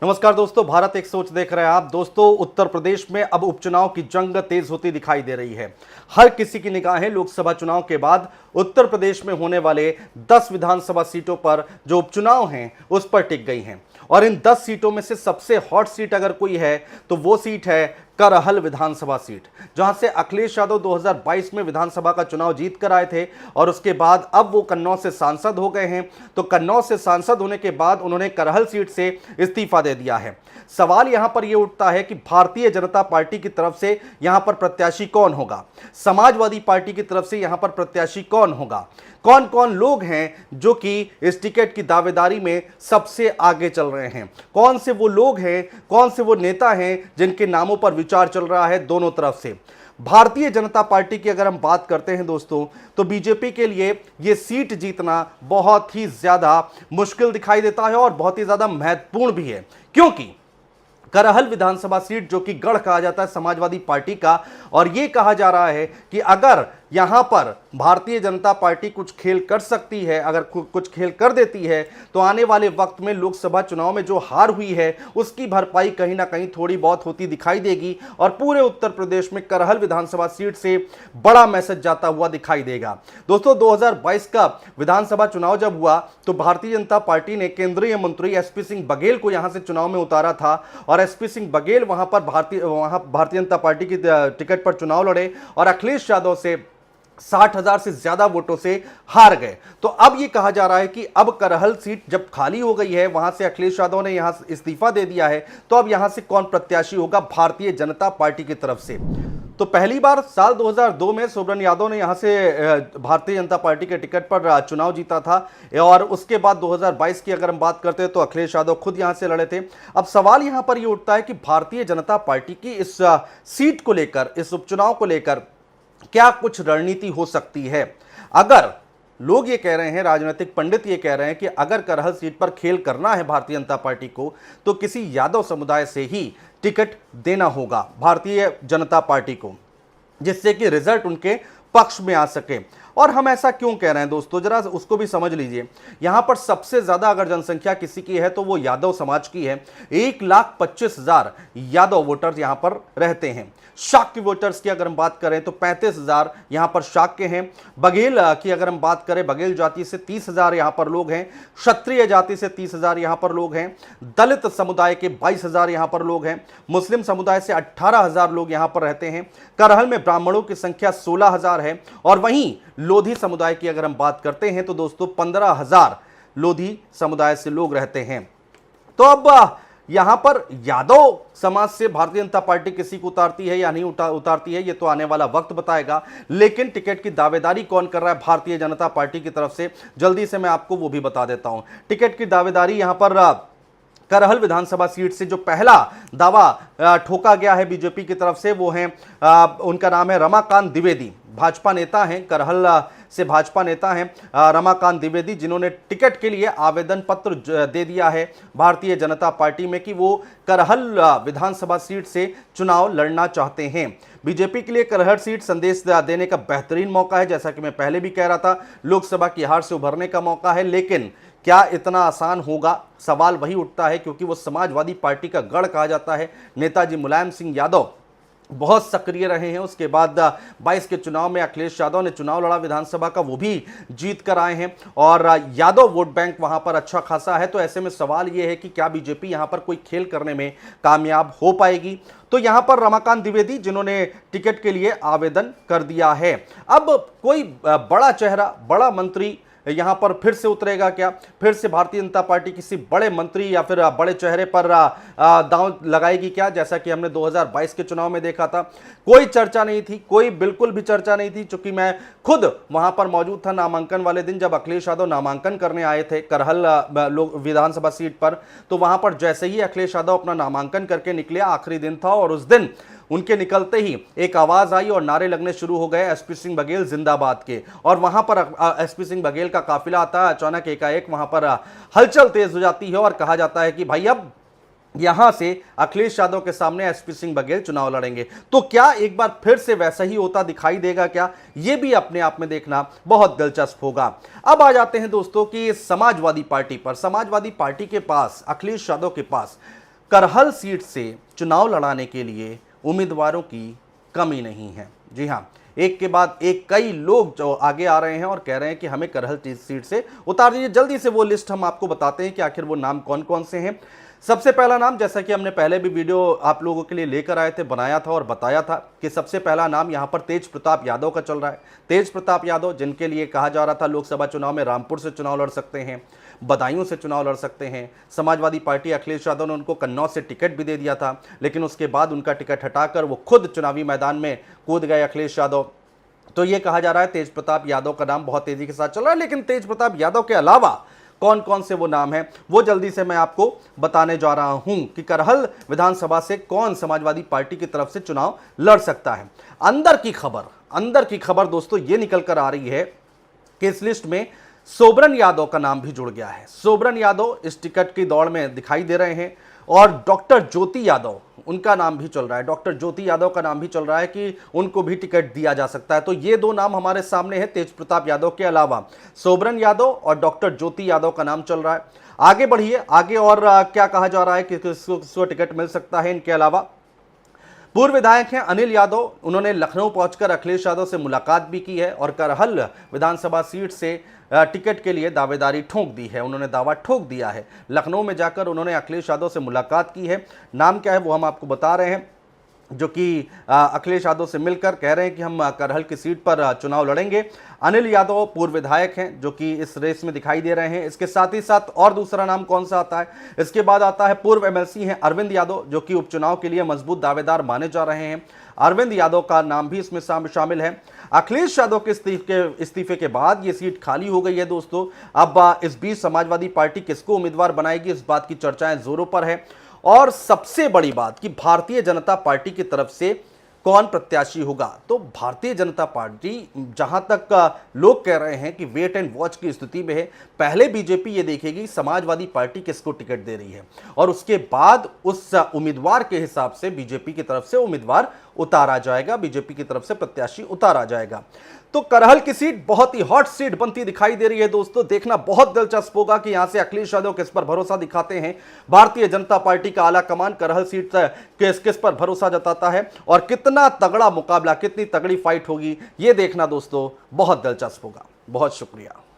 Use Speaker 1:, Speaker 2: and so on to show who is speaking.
Speaker 1: नमस्कार दोस्तों, भारत एक सोच देख रहे हैं आप। दोस्तों, उत्तर प्रदेश में अब उपचुनाव की जंग तेज होती दिखाई दे रही है। हर किसी की निगाहें लोकसभा चुनाव के बाद उत्तर प्रदेश में होने वाले 10 विधानसभा सीटों पर जो उपचुनाव हैं उस पर टिक गई हैं। और इन 10 सीटों में से सबसे हॉट सीट अगर कोई है तो वो सीट है करहल विधानसभा सीट, जहां से अखिलेश यादव 2022 में विधानसभा का चुनाव जीत कर आए थे और उसके बाद अब वो कन्नौज से सांसद हो गए हैं। तो कन्नौज से सांसद होने के बाद उन्होंने करहल सीट से इस्तीफा दे दिया है। सवाल यहां पर यह उठता है कि भारतीय जनता पार्टी की तरफ से यहां पर प्रत्याशी कौन होगा, समाजवादी पार्टी की तरफ से यहां पर प्रत्याशी कौन होगा, कौन कौन लोग हैं जो कि इस टिकट की दावेदारी में सबसे आगे चल रहे हैं, कौन से वो लोग हैं, कौन से वो नेता हैं जिनके नामों पर विचार चल रहा है दोनों तरफ से। भारतीय जनता पार्टी की अगर हम बात करते हैं दोस्तों, तो बीजेपी के लिए यह सीट जीतना बहुत ही ज्यादा मुश्किल दिखाई देता है और बहुत ही ज्यादा महत्वपूर्ण भी है, क्योंकि करहल विधानसभा सीट जो कि गढ़ कहा जाता है समाजवादी पार्टी का, और यह कहा जा रहा है कि अगर यहां पर भारतीय जनता पार्टी कुछ खेल कर सकती है, अगर कुछ खेल कर देती है, तो आने वाले वक्त में लोकसभा चुनाव में जो हार हुई है उसकी भरपाई कहीं ना कहीं थोड़ी बहुत होती दिखाई देगी और पूरे उत्तर प्रदेश में करहल विधानसभा सीट से बड़ा मैसेज जाता हुआ दिखाई देगा। दोस्तों, 2022 का विधानसभा चुनाव जब हुआ तो भारतीय जनता पार्टी ने केंद्रीय मंत्री एसपी सिंह बघेल को यहां से चुनाव में उतारा था और एसपी सिंह बघेल वहां भारतीय जनता पार्टी की टिकट पर चुनाव लड़े और अखिलेश यादव से 60,000 से ज्यादा वोटों से हार गए। तो अब यह कहा जा रहा है कि अब करहल सीट जब खाली हो गई है, वहां से अखिलेश यादव ने यहां इस्तीफा दे दिया है, तो अब यहां से कौन प्रत्याशी होगा भारतीय जनता पार्टी की तरफ से। तो पहली बार साल 2002 में सोबरन यादव ने यहां से भारतीय जनता पार्टी के टिकट पर चुनाव जीता था और उसके बाद 2022 की अगर हम बात करते हैं तो अखिलेश यादव खुद यहां से लड़े थे। अब सवाल यहां पर यह उठता है कि भारतीय जनता पार्टी की इस सीट को लेकर, इस उपचुनाव को लेकर क्या कुछ रणनीति हो सकती है। अगर लोग ये कह रहे हैं, राजनीतिक पंडित ये कह रहे हैं कि अगर करहल सीट पर खेल करना है भारतीय जनता पार्टी को तो किसी यादव समुदाय से ही टिकट देना होगा भारतीय जनता पार्टी को, जिससे कि रिजल्ट उनके पक्ष में आ सके। और हम ऐसा क्यों कह रहे हैं दोस्तों, जरा उसको भी समझ लीजिए। यहां पर सबसे ज्यादा अगर जनसंख्या किसी की है तो वो यादव समाज की है। 1,25,000 यादव वोटर्स यहां पर रहते हैं। शाक्य वोटर्स की अगर हम बात करें तो 35,000 यहां पर शाक्य हैं। बघेल की अगर हम बात करें, बघेल जाति से 30,000 यहां पर लोग हैं। क्षत्रिय जाति से 30,000 यहां पर लोग हैं। दलित समुदाय के 22,000 यहां पर लोग हैं। मुस्लिम समुदाय से 18,000 लोग यहां पर रहते हैं। करहल में ब्राह्मणों की संख्या 16,000 है और वहीं लोधी समुदाय की अगर हम बात करते हैं तो दोस्तों 15,000 लोधी समुदाय से लोग रहते हैं। तो अब यहां पर यादव समाज से भारतीय जनता पार्टी किसी को उतारती है या नहीं उतारती है, ये तो आने वाला वक्त बताएगा। लेकिन टिकट की दावेदारी कौन कर रहा है भारतीय जनता पार्टी की तरफ से, जल्दी से मैं आपको वो भी बता देता हूं। टिकट की दावेदारी यहां पर करहल विधानसभा सीट से जो पहला दावा ठोका गया है बीजेपी की तरफ से, वो है उनका नाम है रमाकांत द्विवेदी। भाजपा नेता हैं, करहल से भाजपा नेता हैं रमाकांत द्विवेदी, जिन्होंने टिकट के लिए आवेदन पत्र दे दिया है भारतीय जनता पार्टी में कि वो करहल विधानसभा सीट से चुनाव लड़ना चाहते हैं। बीजेपी के लिए करहल सीट संदेश देने का बेहतरीन मौका है, जैसा कि मैं पहले भी कह रहा था, लोकसभा की हार से उभरने का मौका है। लेकिन क्या इतना आसान होगा, सवाल वही उठता है, क्योंकि वो समाजवादी पार्टी का गढ़ कहा जाता है। नेताजी मुलायम सिंह यादव बहुत सक्रिय रहे हैं। उसके बाद 22 के चुनाव में अखिलेश यादव ने चुनाव लड़ा विधानसभा का, वो भी जीत कर आए हैं और यादव वोट बैंक वहां पर अच्छा खासा है। तो ऐसे में सवाल यह है कि क्या बीजेपी यहां पर कोई खेल करने में कामयाब हो पाएगी। तो यहां पर रमाकांत द्विवेदी जिन्होंने टिकट के लिए आवेदन कर दिया है। अब कोई बड़ा चेहरा, बड़ा मंत्री यहां पर फिर से उतरेगा क्या, फिर से भारतीय जनता पार्टी किसी बड़े मंत्री या फिर बड़े चेहरे पर दांव लगाएगी क्या, जैसा कि हमने 2022 के चुनाव में देखा था। कोई चर्चा नहीं थी, कोई बिल्कुल भी चर्चा नहीं थी, चूंकि मैं खुद वहां पर मौजूद था नामांकन वाले दिन, जब अखिलेश यादव नामांकन करने आए थे करहल विधानसभा सीट पर। तो वहां पर जैसे ही अखिलेश यादव अपना नामांकन करके निकले, आखिरी दिन था और उस दिन उनके निकलते ही एक आवाज आई और नारे लगने शुरू हो गए एसपी सिंह बघेल जिंदाबाद के। और वहां पर एसपी सिंह बघेल का काफिला आता है। अचानक एकाएक वहां पर हलचल तेज हो जाती है और कहा जाता है कि भाई अब यहां से अखिलेश यादव के सामने एसपी सिंह बघेल चुनाव लड़ेंगे। तो क्या एक बार फिर से वैसा ही होता दिखाई देगा क्या, यह भी अपने आप में देखना बहुत दिलचस्प होगा। अब आ जाते हैं दोस्तों कि समाजवादी पार्टी पर। समाजवादी पार्टी के पास, अखिलेश यादव के पास करहल सीट से चुनाव लड़ाने के लिए उम्मीदवारों की कमी नहीं है। जी हां, एक के बाद एक कई लोग जो आगे आ रहे हैं और कह रहे हैं कि हमें करहल सीट से उतार दीजिए। जल्दी से वो लिस्ट हम आपको बताते हैं कि आखिर वो नाम कौन कौन से हैं। सबसे पहला नाम, जैसा कि हमने पहले भी वीडियो आप लोगों के लिए लेकर आए थे, बनाया था और बताया था कि सबसे पहला नाम यहां पर तेज प्रताप यादव का चल रहा है। तेज प्रताप यादव, जिनके लिए कहा जा रहा था लोकसभा चुनाव में रामपुर से चुनाव लड़ सकते हैं, बदायूं से चुनाव लड़ सकते हैं। समाजवादी पार्टी अखिलेश यादव ने उनको कन्नौज से टिकट भी दे दिया था, लेकिन उसके बाद उनका टिकट हटाकर वो खुद चुनावी मैदान में कूद गए अखिलेश यादव। तो ये कहा जा रहा है तेज प्रताप यादव का नाम बहुत तेजी के साथ चल रहा है। लेकिन तेज प्रताप यादव के अलावा कौन कौन से वो नाम हैं, वो जल्दी से मैं आपको बताने जा रहा हूं कि करहल विधानसभा से कौन समाजवादी पार्टी की तरफ से चुनाव लड़ सकता है। अंदर की खबर दोस्तों ये निकल कर आ रही है कि इस लिस्ट में सोबरन यादव का नाम भी जुड़ गया है। सोबरन यादव इस टिकट की दौड़ में दिखाई दे रहे हैं और डॉक्टर ज्योति यादव, उनका नाम भी चल रहा है। डॉक्टर ज्योति यादव का नाम भी चल रहा है कि उनको भी टिकट दिया जा सकता है। तो ये दो नाम हमारे सामने हैं, तेज प्रताप यादव के अलावा सोबरन यादव और डॉक्टर ज्योति यादव का नाम चल रहा है। आगे बढ़िए, आगे और क्या कहा जा रहा है कि किसको टिकट मिल सकता है। इनके अलावा पूर्व विधायक हैं अनिल यादव, उन्होंने लखनऊ पहुंचकर अखिलेश यादव से मुलाकात भी की है और करहल विधानसभा सीट से टिकट के लिए दावेदारी ठोक दी है। उन्होंने दावा ठोक दिया है। लखनऊ में जाकर उन्होंने अखिलेश यादव से मुलाकात की है। नाम क्या है वो हम आपको बता रहे हैं, जो कि अखिलेश यादव से मिलकर कह रहे हैं कि हम करहल की सीट पर चुनाव लड़ेंगे। अनिल यादव पूर्व विधायक हैं जो कि इस रेस में दिखाई दे रहे हैं। इसके साथ ही साथ और दूसरा नाम कौन सा आता है, इसके बाद आता है पूर्व एमएलसी हैं अरविंद यादव, जो कि उपचुनाव के लिए मजबूत दावेदार माने जा रहे हैं। अरविंद यादव का नाम भी इसमें शामिल है। अखिलेश यादव के इस्तीफे के बाद ये सीट खाली हो गई है दोस्तों। अब इस बीच समाजवादी पार्टी किसको उम्मीदवार बनाएगी, इस बात की चर्चाएं जोरों पर है। और सबसे बड़ी बात कि भारतीय जनता पार्टी की तरफ से कौन प्रत्याशी होगा। तो भारतीय जनता पार्टी, जहां तक लोग कह रहे हैं कि वेट एंड वॉच की स्थिति में है, पहले बीजेपी ये देखेगी समाजवादी पार्टी किसको टिकट दे रही है और उसके बाद उस उम्मीदवार के हिसाब से बीजेपी की तरफ से उम्मीदवार उतारा जाएगा, बीजेपी की तरफ से प्रत्याशी उतारा जाएगा। तो करहल की सीट बहुत ही हॉट सीट बनती दिखाई दे रही है दोस्तों। देखना बहुत दिलचस्प होगा कि यहां से अखिलेश यादव किस पर भरोसा दिखाते हैं। भारतीय जनता पार्टी का आला कमान करहल सीट किस पर भरोसा जताता है और कितना तगड़ा मुकाबला, कितनी तगड़ी फाइट होगी, ये देखना दोस्तों बहुत दिलचस्प होगा। बहुत शुक्रिया।